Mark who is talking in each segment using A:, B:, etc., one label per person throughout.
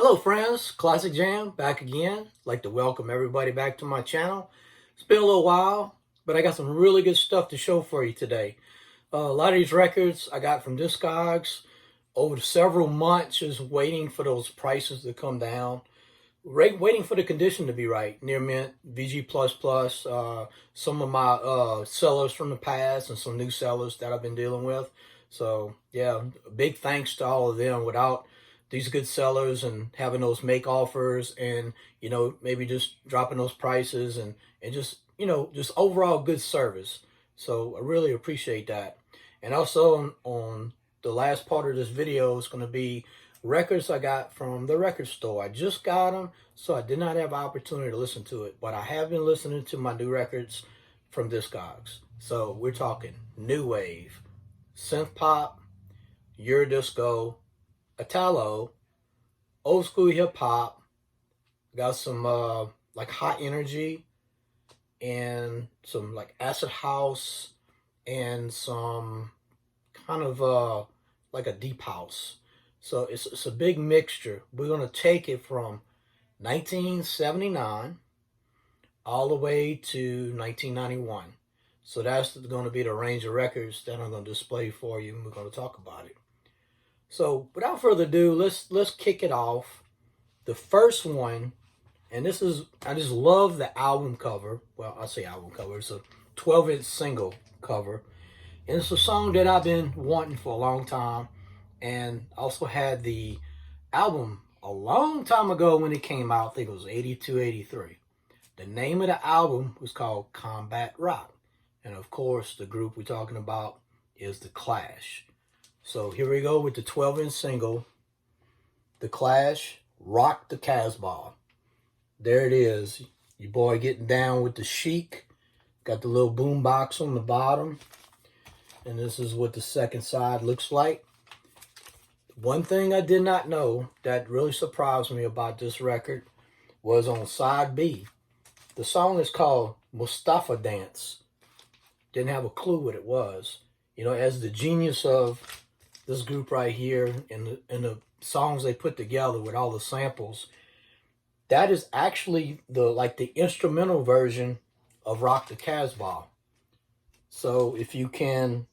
A: Hello friends, Classic Jam back again. Like to welcome everybody back to my channel. It's been a little while, but I got some really good stuff to show for you today. A lot of these records I got from Discogs over several months, just waiting for those prices to come down. Waiting for the condition to be right. Near Mint, VG++, some of my sellers from the past and some new sellers that I've been dealing with. So yeah, big thanks to all of them. Without these good sellers and having those make offers and, maybe just dropping those prices and just, just overall good service. So I really appreciate that. And also on the last part of this video is going to be records I got from the record store. I just got them, so I did not have an opportunity to listen to it, but I have been listening to my new records from Discogs. So we're talking new wave, synth-pop, Eurodisco, Italo, old school hip hop, got some like hot energy and some like acid house and some kind of like a deep house. So it's a big mixture. We're going to take it from 1979 all the way to 1991. So that's going to be the range of records that I'm going to display for you, and we're going to talk about it. So without further ado, let's kick it off. The first one, and this is, I just love the album cover. Well, I say album cover. It's a 12-inch single cover. And it's a song that I've been wanting for a long time. And also had the album a long time ago when it came out. I think it was 82, 83. The name of the album was called Combat Rock. And of course, the group we're talking about is The Clash. So here we go with the 12-inch single, The Clash, Rock the Casbah. There it is. Your boy getting down with the chic. Got the little boom box on the bottom. And this is what the second side looks like. One thing I did not know that really surprised me about this record was on side B. The song is called Mustafa Dance. Didn't have a clue what it was. As the genius of this group right here and the songs they put together with all the samples, that is actually the instrumental version of Rock the Casbah. So if you can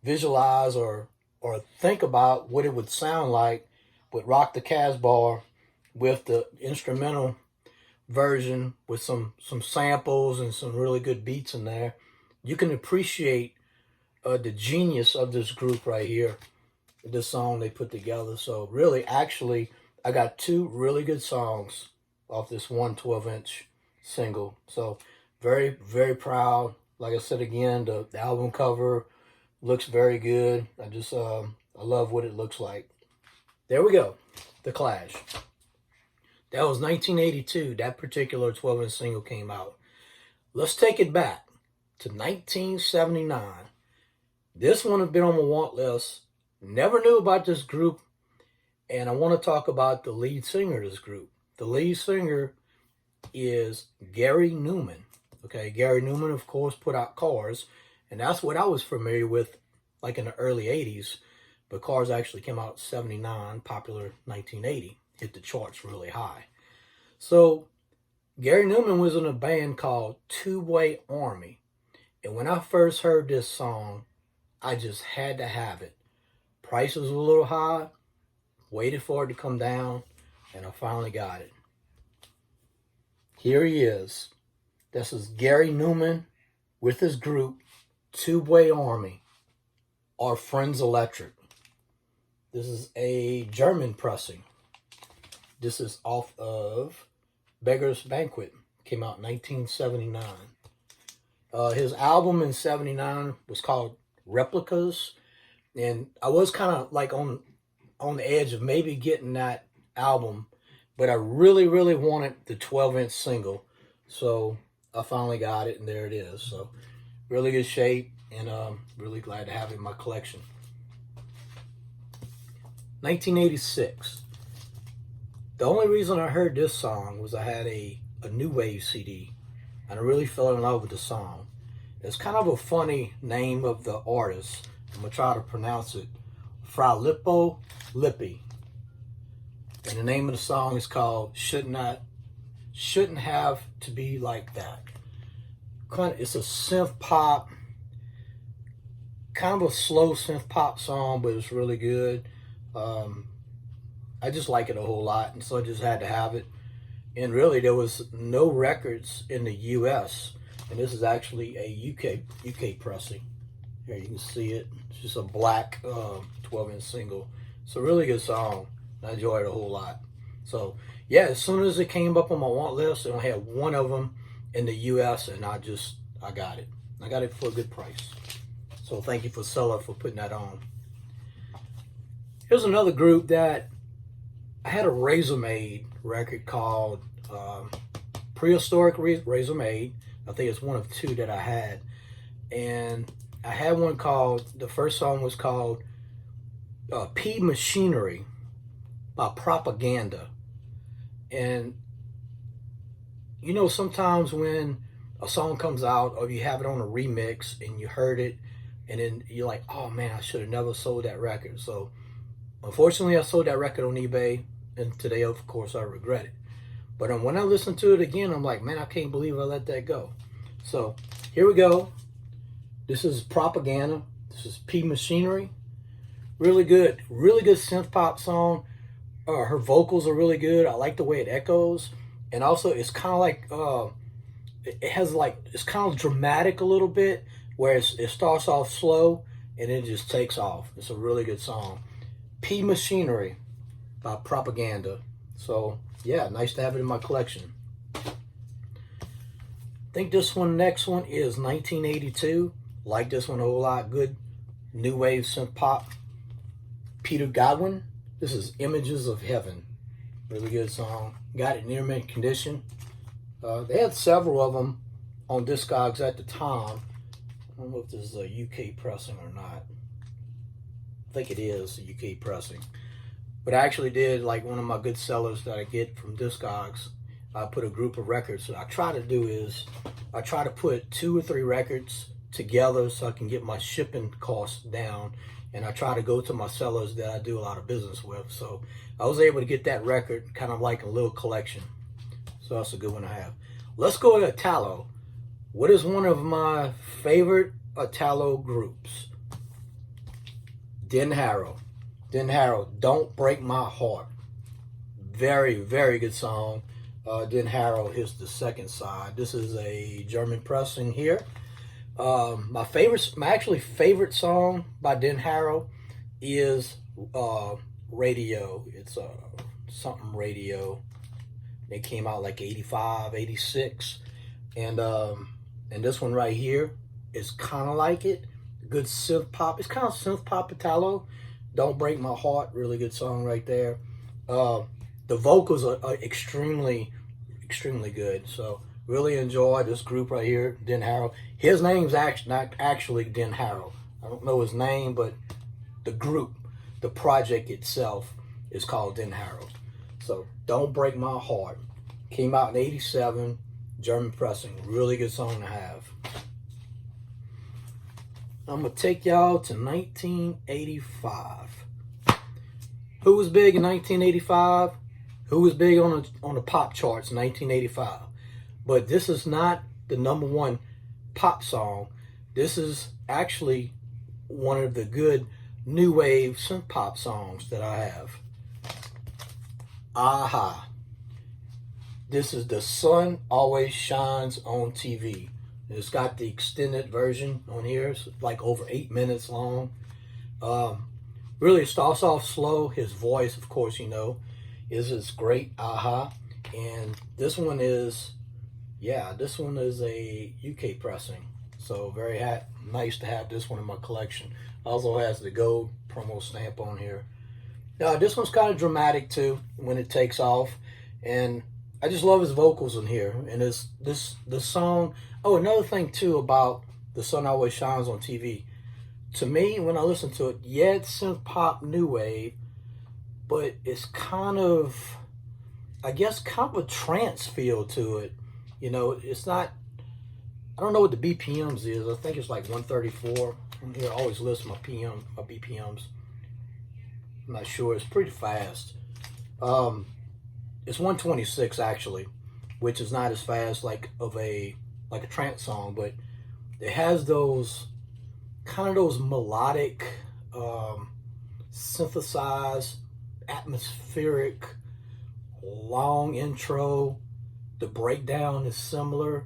A: visualize or think about what it would sound like with Rock the Casbah with the instrumental version with some samples and some really good beats in there, you can appreciate the genius of this group right here, this song they put together. So really, actually, I got two really good songs off this one 12-inch single. So very, very proud. Like I said again, the album cover looks very good. I love what it looks like. There we go. The Clash. That was 1982. That particular 12-inch single came out. Let's take it back to 1979. This one has been on my want list. Never knew about this group, and I want to talk about the lead singer of this group. The lead singer is Gary Numan. Okay, Gary Numan, of course, put out Cars, and that's what I was familiar with, like in the early 80s. But Cars actually came out in 79, popular 1980, hit the charts really high. So Gary Numan was in a band called Two-Way Army, and when I first heard this song, I just had to have it. Price was a little high, waited for it to come down, and I finally got it. Here he is. This is Gary Numan with his group, Two-Way Army, Our Friends Electric. This is a German pressing. This is off of Beggar's Banquet. Came out in 1979. His album in 79 was called Replicas. And I was kind of like on the edge of maybe getting that album, but I really, really wanted the 12-inch single. So I finally got it, and there it is. So really good shape, and really glad to have it in my collection. 1986. The only reason I heard this song was I had a New Wave CD, and I really fell in love with the song. It's kind of a funny name of the artist. I'm going to try to pronounce it. Fra Lippo Lippi. And the name of the song is called Shouldn't Have to Be Like That. It's a synth pop, kind of a slow synth pop song, but it's really good. I just like it a whole lot, and so I just had to have it. And really, there was no records in the U.S., and this is actually a UK pressing. Here you can see it. It's just a black 12-inch single. It's a really good song. I enjoy it a whole lot. So yeah, as soon as it came up on my want list, and I had one of them in the U.S., and I got it. I got it for a good price. So thank you for Seller for putting that on. Here's another group that I had a Razor-Made record called Prehistoric Razor-Made. I think it's one of two that I had. And I had one called, the first song was called P Machinery by Propaganda. And you know, sometimes when a song comes out or you have it on a remix and you heard it and then you're like, oh man, I should have never sold that record. So unfortunately, I sold that record on eBay, and today, of course, I regret it. But when I listen to it again, I'm like, man, I can't believe I let that go. So here we go. This is Propaganda. This is P Machinery. Really good synth pop song. Her vocals are really good. I like the way it echoes, and also it's kind of like it's kind of dramatic a little bit, where it starts off slow and then it just takes off. It's a really good song. P Machinery by Propaganda. So yeah, nice to have it in my collection. I think this next one is 1982. Like this one a whole lot. Good new wave synth pop. Peter Godwin. This is Images of Heaven. Really good song. Got it in mint condition. They had several of them on Discogs at the time. I don't know if this is a UK pressing or not. I think it is a UK pressing. But I actually did, like, one of my good sellers that I get from Discogs. I put a group of records. So what I try to do is I try to put 2 or 3 records together so I can get my shipping costs down. And I try to go to my sellers that I do a lot of business with. So I was able to get that record kind of like a little collection. So that's a good one to have. Let's go to Italo. What is one of my favorite Italo groups? Den Harrow. Den Harrow, Don't Break My Heart. Very, very good song. Den Harrow is the second side. This is a German pressing here. My actually favorite song by Den Harrow is Radio. It's something Radio. They came out like 85, 86. And this one right here is kind of like it. Good synth pop. It's kind of synth pop Italo. Don't Break My Heart. Really good song right there. The vocals are extremely, extremely good. So really enjoy this group right here, Den Harrow. His name's not actually Den Harrow. I don't know his name, but the group, the project itself is called Den Harrow. So Don't Break My Heart. Came out in 87, German pressing. Really good song to have. I'm going to take y'all to 1985. Who was big in 1985? Who was big on the pop charts in 1985? But this is not the #1 pop song. This is actually one of the good new wave synth pop songs that I have. Aha. This is The Sun Always Shines on TV. It's got the extended version on here. It's like over 8 minutes long. Really starts off slow. His voice, of course, you know, is great. Aha. And this one is, this one is a UK pressing. So very nice to have this one in my collection. Also has the gold promo stamp on here. This one's kind of dramatic too when it takes off. And I just love his vocals in here. And this song. Oh, another thing too about The Sun Always Shines on TV. To me, when I listen to it, it's synth pop new wave, but it's kind of, I guess, kind of a trance feel to it. You know, it's not, I don't know what the BPMs is. I think it's like 134. I'm here, I always list my BPMs. I'm not sure. It's pretty fast. It's 126 actually, which is not as fast like a trance song, but it has those kind of those melodic, synthesized, atmospheric, long intro. The breakdown is similar.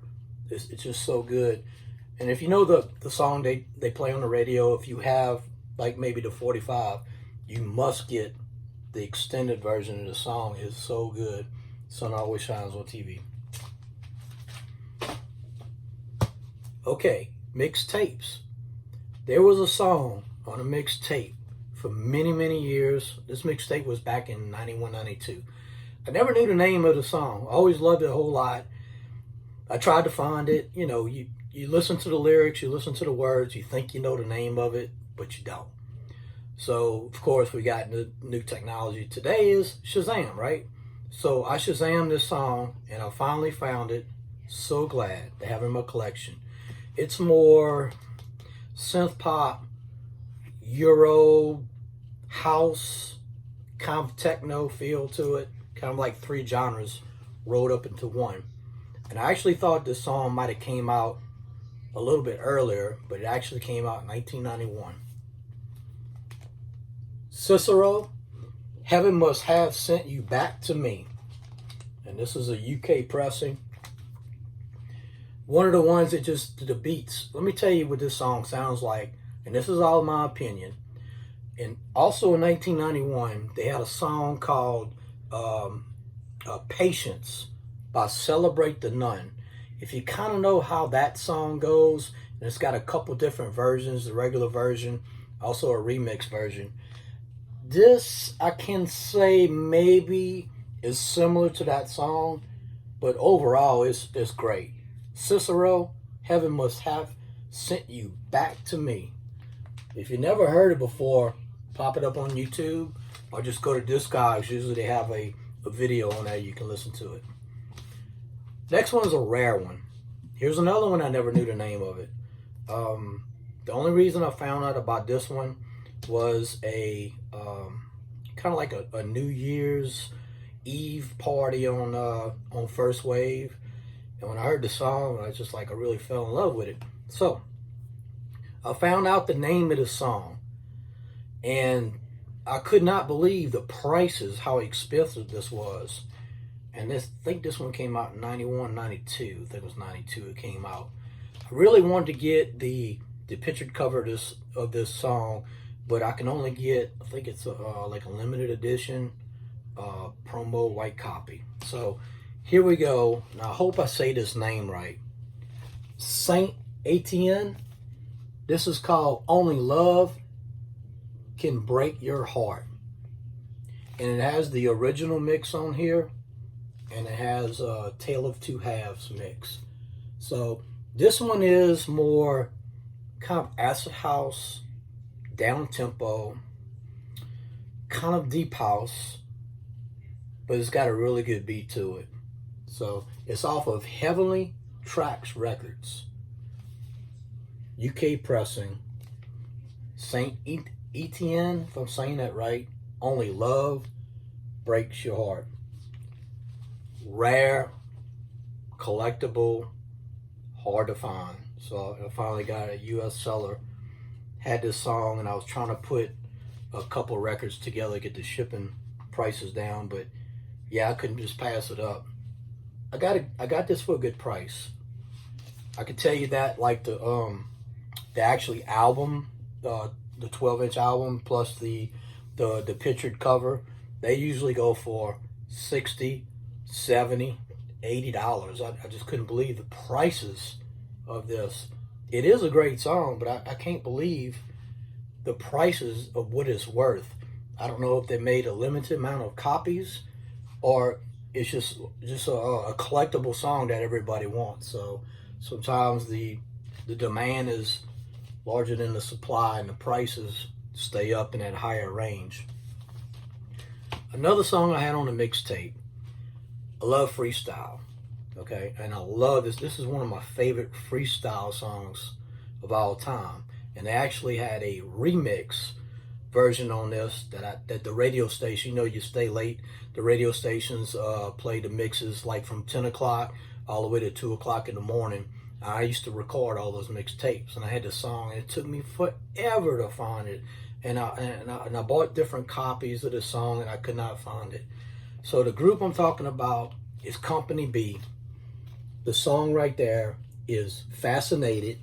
A: It's just so good. And if you know the song they play on the radio, if you have like maybe the 45, you must get the extended version of the song. Is so good. Sun always shines on TV. Okay, mixtapes. There was a song on a mixtape for many, many years. This mixtape was back in 91, 92. I never knew the name of the song. I always loved it a whole lot. I tried to find it. You know, you listen to the lyrics, you listen to the words, you think you know the name of it, but you don't. So, of course, we got new technology. Today is Shazam, right? So I Shazammed this song, and I finally found it. So glad to have it in my collection. It's more synth-pop, Euro, house, kind of techno feel to it. Kind of like three genres rolled up into one. And I actually thought this song might have came out a little bit earlier, but it actually came out in 1991. Cicero, Heaven Must Have Sent You Back to Me. And this is a UK pressing. One of the ones that just, the beats. Let me tell you what this song sounds like. And this is all my opinion. And also in 1991, they had a song called Patience by Celebrate the Nun. If you kind of know how that song goes, and it's got a couple different versions, the regular version, also a remix version. This, I can say maybe is similar to that song, but overall it's great. Cicero, Heaven Must Have Sent You Back to Me. If you never heard it before, pop it up on YouTube or just go to Discogs. Usually they have a video on there, you can listen to it. Next one is a rare one. Here's another one I never knew the name of it. The only reason I found out about this one was a kind of like a New Year's Eve party on First Wave. And when I heard the song, I really fell in love with it. So I found out the name of the song, and I could not believe the prices, how expensive this was. And I think this one came out in 91, 92. I think it was 92 it came out. I really wanted to get the pictured cover of this song, but I can only get, I think it's like a limited edition promo white copy. So here we go. Now I hope I say this name right. Saint Etienne. This is called Only Love Can Break Your Heart. And it has the original mix on here. And it has a Tale of Two Halves mix. So this one is more kind of acid house, down tempo, kind of deep house, but it's got a really good beat to it. So it's off of Heavenly Tracks Records, UK pressing. Saint Etienne, if I'm saying that right, Only Love Breaks Your Heart. Rare, collectible, hard to find. So I finally got a US seller, had this song, and I was trying to put a couple records together, get the shipping prices down, but yeah, I couldn't just pass it up. I got this for a good price. I can tell you that, like the actually album, the 12-inch album plus the pictured cover, they usually go for $60, $70, $80. I just couldn't believe the prices of this. It is a great song, but I can't believe the prices of what it's worth. I don't know if they made a limited amount of copies or it's just a collectible song that everybody wants. So sometimes the demand is larger than the supply and the prices stay up in that higher range. Another song I had on the mixtape, Love Freestyle. Okay, and I love this. This is one of my favorite freestyle songs of all time. And they actually had a remix version on this that the radio station, you know, you stay late. The radio stations play the mixes like from 10 o'clock all the way to 2 o'clock in the morning. I used to record all those mixed tapes, and I had this song, and it took me forever to find it. And I bought different copies of the song, and I could not find it. So the group I'm talking about is Company B. The song right there is Fascinated,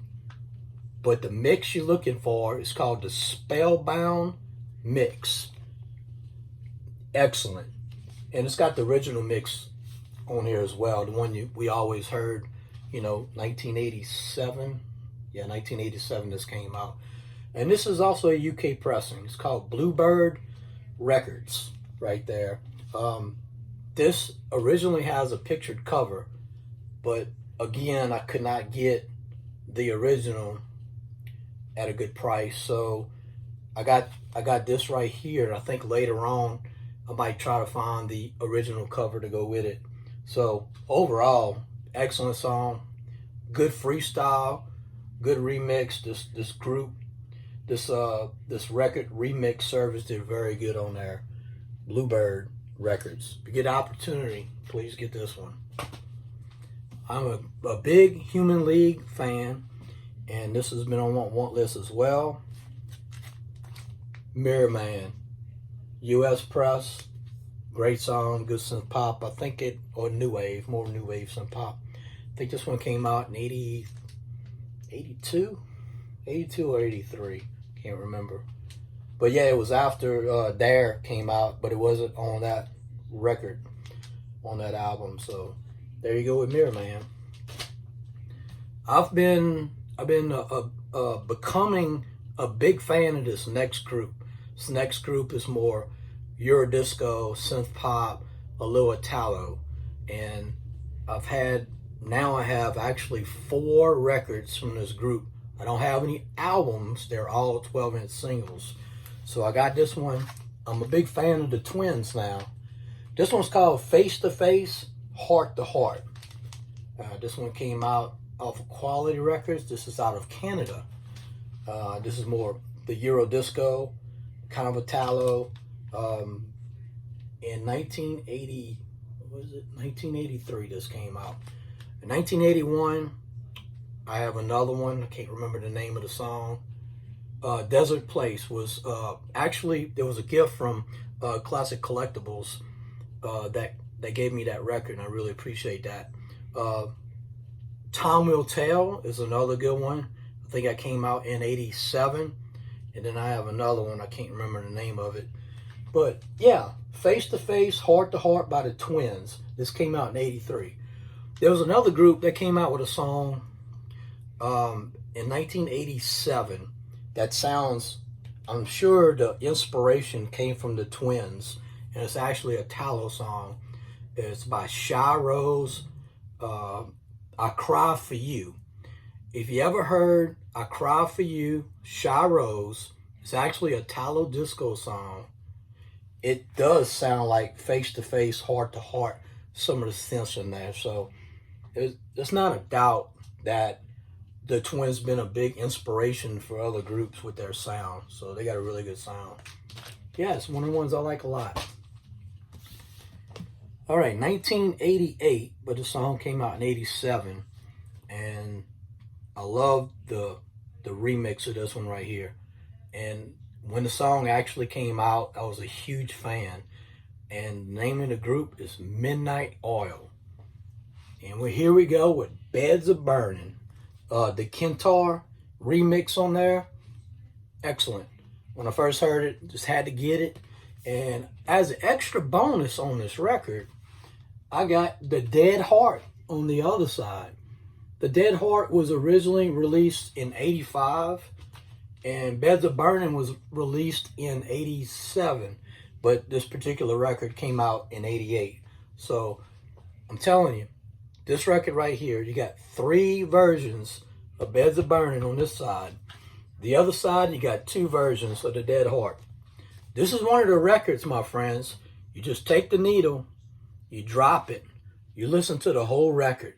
A: but the mix you're looking for is called the Spellbound Mix. Excellent. And it's got the original mix on here as well, the one we always heard, you know, 1987. Yeah, 1987 this came out. And this is also a UK pressing. It's called Bluebird Records right there. This originally has a pictured cover, but again, I could not get the original at a good price. So I got this right here. I think later on I might try to find the original cover to go with it. So overall, excellent song, good freestyle, good remix. This group, this record remix service did very good on there. Bluebird Records. If you get an opportunity, please get this one. I'm a big Human League fan, and this has been on my want list as well. Mirror Man, U.S. Press, great song, good synth pop. I think or new wave, more new wave synth pop. I think this one came out in 82 or 83, can't remember. But yeah, it was after Dare came out, but it wasn't on that record, on that album. So there you go with Mirror Man. I've been becoming a big fan of this next group. This next group is more Eurodisco, synth pop, a little Italo, and I have actually 4 records from this group. I don't have any albums; they're all 12-inch singles. So I got this one. I'm a big fan of the Twins now. This one's called Face to Face, Heart to Heart. This one came out off of Quality Records. This is out of Canada. This is more the Eurodisco, kind of Italo. In 1983 this came out. In 1981, I have another one. I can't remember the name of the song. Desert Place was actually, there was a gift from Classic Collectibles that gave me that record, and I really appreciate that. Time Will Tell is another good one. I think that came out in 87. And then I have another one, I can't remember the name of it. But yeah, Face to Face, Heart to Heart by the Twins. This came out in 83. There was another group that came out with a song in 1987 that sounds, I'm sure the inspiration came from the Twins, and it's actually a Italo song. It's by Shabu Shabbat, I Cry For You. If you ever heard I Cry For You, Shabu, it's actually a Italo disco song. It does sound like Face to Face, Heart to Heart, some of the synths in there. So it's not a doubt that the Twins been a big inspiration for other groups with their sound. So they got a really good sound. Yeah, it's one of the ones I like a lot. All right, 1988, but the song came out in 87. And I love the remix of this one right here. And when the song actually came out, I was a huge fan. And the name of the group is Midnight Oil. And here we go with Beds of Burning. The Kentar remix on there, excellent. When I first heard it, just had to get it. And as an extra bonus on this record, I got the Dead Heart on the other side. The Dead Heart was originally released in 85, and Beds of Burning was released in 87, but this particular record came out in 88. So I'm telling you, this record right here, you got 3 versions of Beds of Burning on this side. The other side, you got 2 versions of the Dead Heart. This is one of the records, my friends. You just take the needle, you drop it, you listen to the whole record.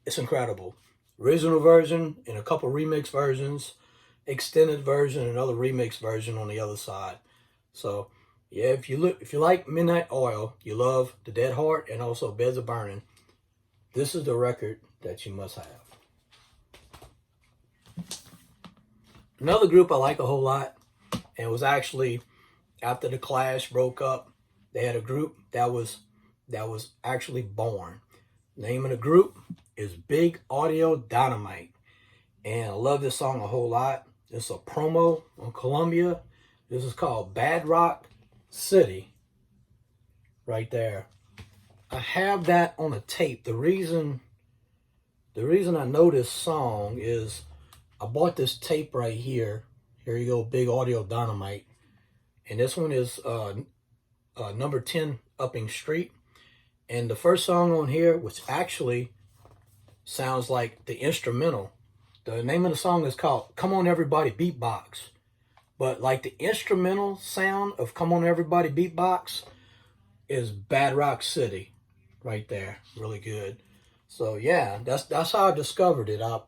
A: It's incredible. Original version and a couple remix versions. extended version, another remix version on the other side. So yeah, if you like Midnight Oil, you love The Dead Heart, and also Beds of Burning, this is the record that you must have. Another group I like a whole lot, and it was actually after the Clash broke up, they had a group that was actually born. The name of the group is Big Audio Dynamite, and I love this song a whole lot. It's a promo on Columbia. This is called Bad Rock City, right there. I have that on a tape. The reason I know this song is I bought this tape right here. Here you go, Big Audio Dynamite. And this one is number 10 Upping Street. And the first song on here, which actually sounds like the instrumental. The name of the song is called Come On Everybody Beatbox. But like the instrumental sound of Come On Everybody Beatbox is Bad Rock City right there. Really good. So yeah, that's how I discovered it. I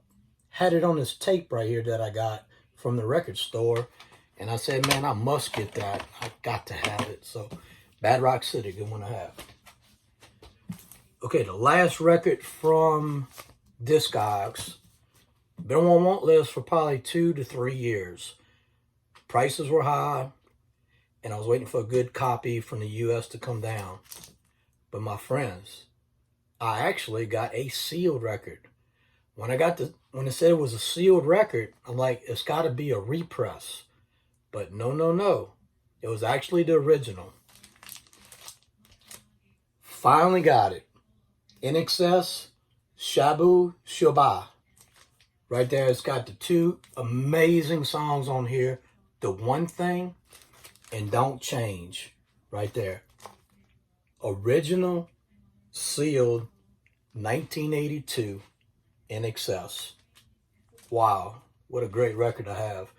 A: had it on this tape right here that I got from the record store. And I said, man, I must get that. I got to have it. So Bad Rock City, good one to have. Okay, the last record from Discogs. Been on my want list for probably 2 to 3 years. Prices were high, and I was waiting for a good copy from the U.S. to come down. But my friends, I actually got a sealed record. When it said it was a sealed record, I'm like, it's got to be a repress. But no. It was actually the original. Finally got it. In Excess, Shabu Shabbat. Right there, it's got the 2 amazing songs on here. The One Thing and Don't Change. Right there. Original, sealed, 1982, In Excess. Wow, what a great record to have.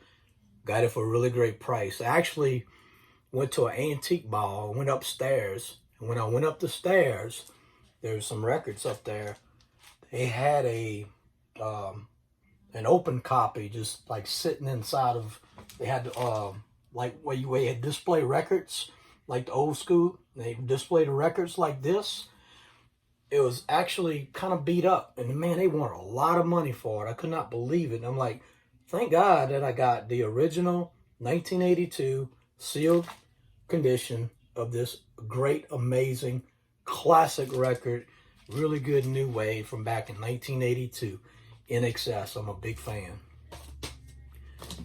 A: Got it for a really great price. I actually went to an antique mall, went upstairs. And when I went up the stairs, there were some records up there. They had an open copy just like sitting inside of, they had like where you had display records, like the old school. They display the records like this. It was actually kind of beat up. And man, they wanted a lot of money for it. I could not believe it. And I'm like, thank God that I got the original 1982 sealed condition of this great, amazing, classic record. Really good new wave from back in 1982. In Excess. I'm a big fan.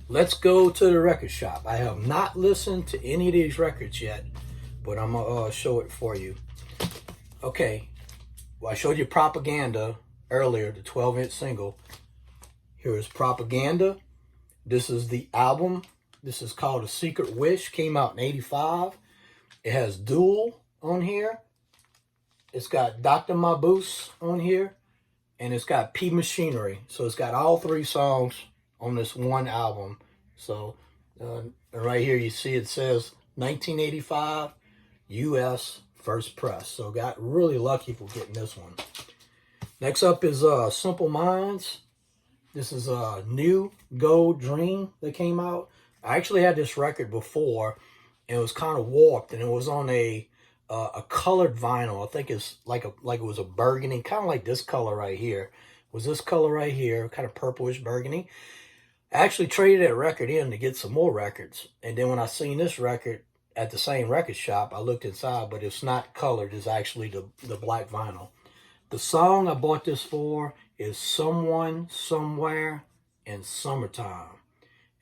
A: Let's go to the record shop. I have not listened to any of these records yet, but I'm going to show it for you. Okay. Well, I showed you Propaganda earlier, the 12-inch single. Here is Propaganda. This is the album. This is called A Secret Wish. Came out in 85. It has Duel on here. It's got Dr. Mabuse on here. And it's got P Machinery. So it's got all 3 songs on this one album. So right here you see it says 1985 U.S. First Press. So got really lucky for getting this one. Next up is Simple Minds. This is a New Gold Dream that came out. I actually had this record before, and it was kind of warped, and it was on a colored vinyl. I think it's like it was a burgundy, kind of like this color right here. It was this color right here, kind of purplish burgundy. I actually traded that record in to get some more records. And then when I seen this record at the same record shop, I looked inside, but it's not colored. It's actually the black vinyl. The song I bought this for is Someone, Somewhere, and Summertime.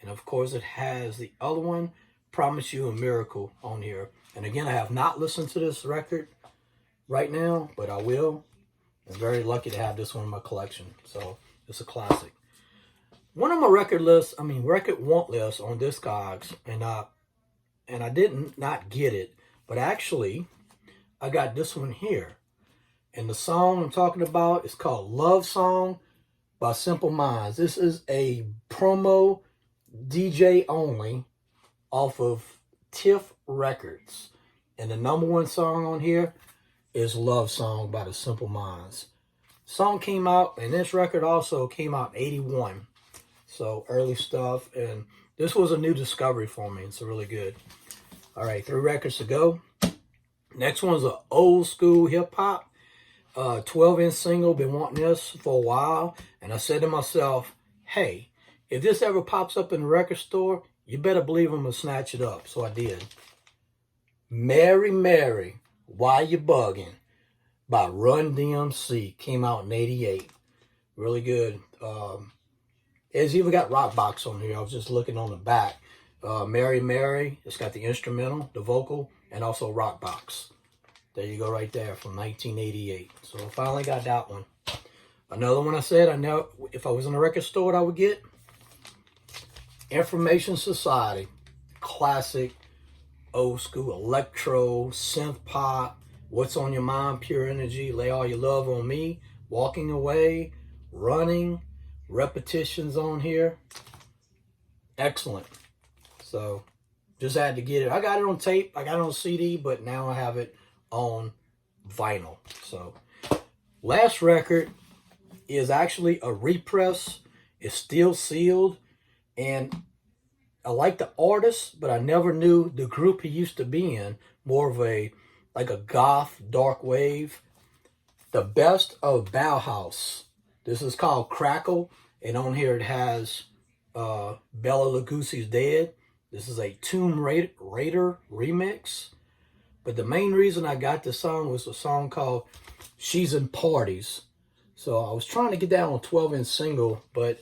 A: And of course it has the other one, Promise You a Miracle, on here. And again, I have not listened to this record right now, but I will. I'm very lucky to have this one in my collection. So it's a classic. One of my record want lists on Discogs, and I didn't not get it, but actually I got this one here. And the song I'm talking about is called Love Song by Simple Minds. This is a promo DJ only off of Tiff Records. And the #1 song on here is Love Song by the Simple Minds. Song came out, and this record also came out in 81. So early stuff, and this was a new discovery for me. It's really good. All right, 3 records to go. Next one's an old school hip hop, 12-inch single. Been wanting this for a while, and I said to myself, hey, if this ever pops up in the record store, you better believe I'm gonna snatch it up. So I did. Mary, Mary, Why You Bugging by Run DMC. Came out in 88. Really good. It's even got Rock Box on here. I was just looking on the back. Mary, Mary. It's got the instrumental, the vocal, and also Rock Box. There you go right there from 1988. So I finally got that one. Another one I said I know if I was in a record store what I would get. Information Society. Classic, old school electro, synth pop. What's on Your Mind, Pure Energy, Lay All Your Love on Me, Walking Away, Running, Repetitions on here. Excellent. So just had to get it. I got it on tape, I got it on CD, but now I have it on vinyl. So last record is actually a repress. It's still sealed, and I like the artist, but I never knew the group he used to be in. More of a like a goth dark wave. The Best of Bauhaus. This is called Crackle, and on here it has Bela Lugosi's Dead. This is a Tomb Raider remix. But the main reason I got this song was a song called She's in Parties. So I was trying to get that on 12-inch single, but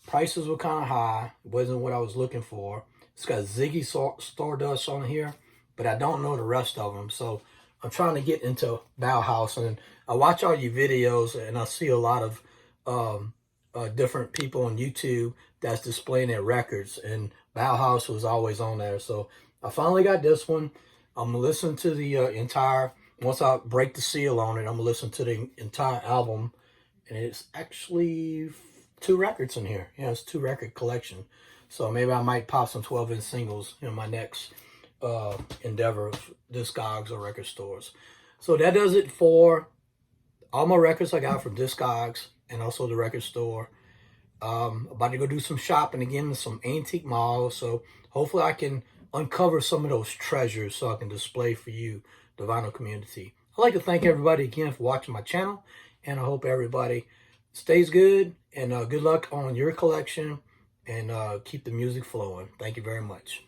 A: prices were kind of high. It wasn't what I was looking for. It's got Ziggy Stardust on here, but I don't know the rest of them. So I'm trying to get into Bauhaus, and I watch all your videos, and I see a lot of different people on YouTube that's displaying their records, and Bauhaus was always on there. So I finally got this one. I'm going to listen to the entire, once I break the seal on it, I'm going to listen to the entire album, and it's actually 2 records in here. Yeah, it's 2 record collection. So maybe I might pop some 12-inch singles in my next endeavor of Discogs or record stores. So that does it for all my records I got from Discogs and also the record store. About to go do some shopping again in some antique malls. So hopefully I can uncover some of those treasures so I can display for you, the vinyl community. I'd like to thank everybody again for watching my channel, and I hope everybody stays good, and good luck on your collection, and keep the music flowing. Thank you very much.